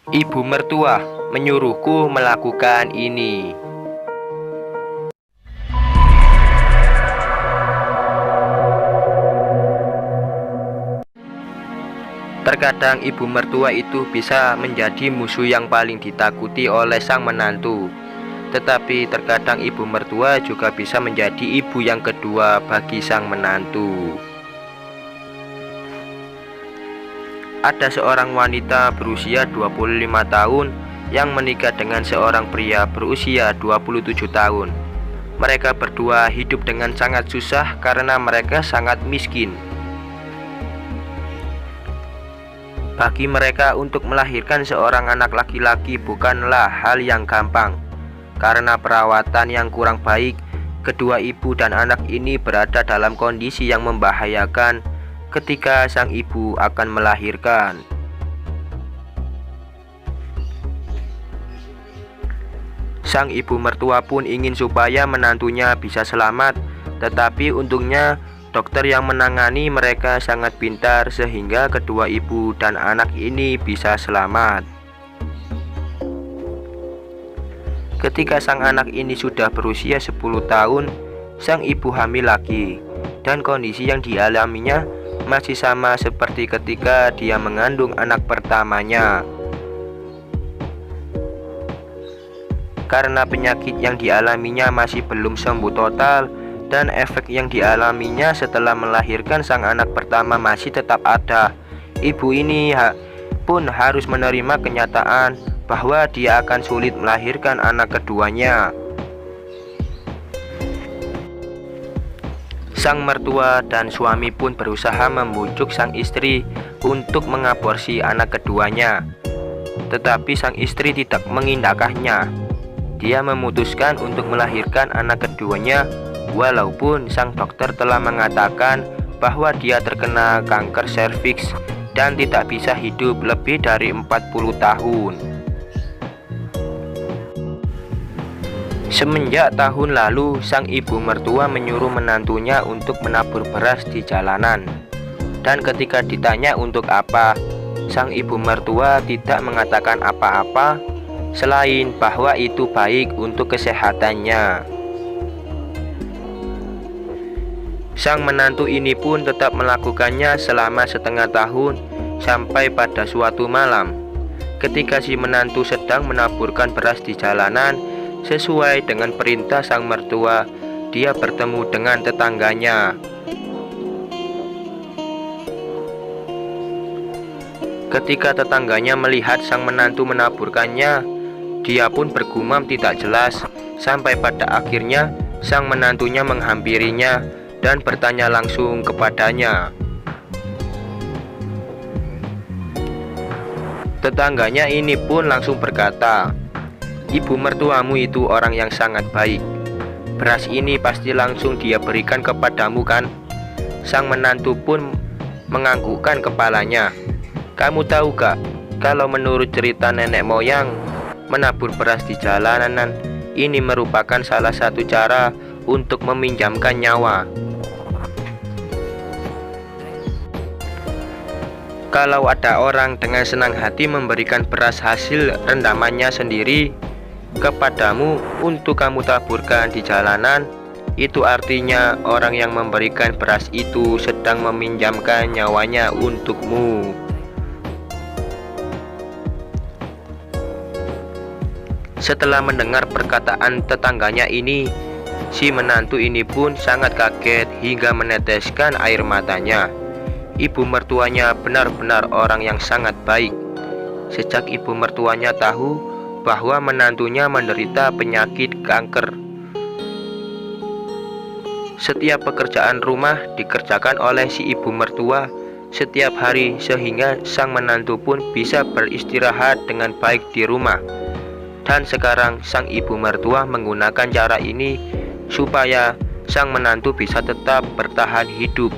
Ibu mertua menyuruhku melakukan ini. Terkadang ibu mertua itu bisa menjadi musuh yang paling ditakuti oleh sang menantu. Tetapi terkadang ibu mertua juga bisa menjadi ibu yang kedua bagi sang menantu. Ada seorang wanita berusia 25 tahun yang menikah dengan seorang pria berusia 27 tahun. Mereka berdua hidup dengan sangat susah karena mereka sangat miskin. Bagi mereka untuk melahirkan seorang anak laki-laki bukanlah hal yang gampang. Karena perawatan yang kurang baik, kedua ibu dan anak ini berada dalam kondisi yang membahayakan ketika sang ibu akan melahirkan. Sang ibu mertua pun ingin supaya menantunya bisa selamat, tetapi untungnya dokter yang menangani mereka sangat pintar sehingga kedua ibu dan anak ini bisa selamat. Ketika sang anak ini sudah berusia 10 tahun, sang ibu hamil lagi, dan kondisi yang dialaminya masih sama seperti ketika dia mengandung anak pertamanya. Karena penyakit yang dialaminya masih belum sembuh total, dan efek yang dialaminya setelah melahirkan sang anak pertama masih tetap ada, ibu ini pun harus menerima kenyataan bahwa dia akan sulit melahirkan anak keduanya. Sang mertua dan suami pun berusaha membujuk sang istri untuk mengaborsi anak keduanya, tetapi sang istri tidak mengindahkannya. Dia memutuskan untuk melahirkan anak keduanya, walaupun sang dokter telah mengatakan bahwa dia terkena kanker serviks dan tidak bisa hidup lebih dari 40 tahun. Semenjak tahun lalu, sang ibu mertua menyuruh menantunya untuk menabur beras di jalanan. Dan ketika ditanya untuk apa, sang ibu mertua tidak mengatakan apa-apa selain bahwa itu baik untuk kesehatannya. Sang menantu ini pun tetap melakukannya selama setengah tahun, sampai pada suatu malam ketika si menantu sedang menaburkan beras di jalanan. Sesuai dengan perintah sang mertua, dia bertemu dengan tetangganya. Ketika tetangganya melihat sang menantu menaburkannya, dia pun bergumam tidak jelas, sampai pada akhirnya sang menantunya menghampirinya dan bertanya langsung kepadanya. Tetangganya ini pun langsung berkata, "Ibu mertuamu itu orang yang sangat baik. Beras ini pasti langsung dia berikan kepadamu kan?" Sang menantu pun menganggukkan kepalanya. "Kamu tahu gak, kalau menurut cerita nenek moyang, menabur beras di jalanan ini merupakan salah satu cara untuk meminjamkan nyawa. Kalau ada orang dengan senang hati memberikan beras hasil rendamannya sendiri kepadamu untuk kamu taburkan di jalanan, itu artinya orang yang memberikan beras itu sedang meminjamkan nyawanya untukmu." Setelah mendengar perkataan tetangganya ini, si menantu ini pun sangat kaget hingga meneteskan air matanya. Ibu mertuanya benar-benar orang yang sangat baik. Sejak ibu mertuanya tahu bahwa menantunya menderita penyakit kanker, setiap pekerjaan rumah dikerjakan oleh si ibu mertua setiap hari, sehingga sang menantu pun bisa beristirahat dengan baik di rumah. Dan sekarang sang ibu mertua menggunakan cara ini supaya sang menantu bisa tetap bertahan hidup.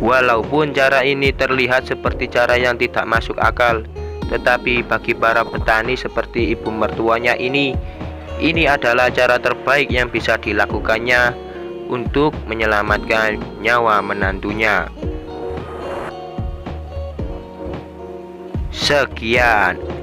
Walaupun cara ini terlihat seperti cara yang tidak masuk akal, tetapi bagi para petani seperti ibu mertuanya ini adalah cara terbaik yang bisa dilakukannya untuk menyelamatkan nyawa menantunya. Sekian.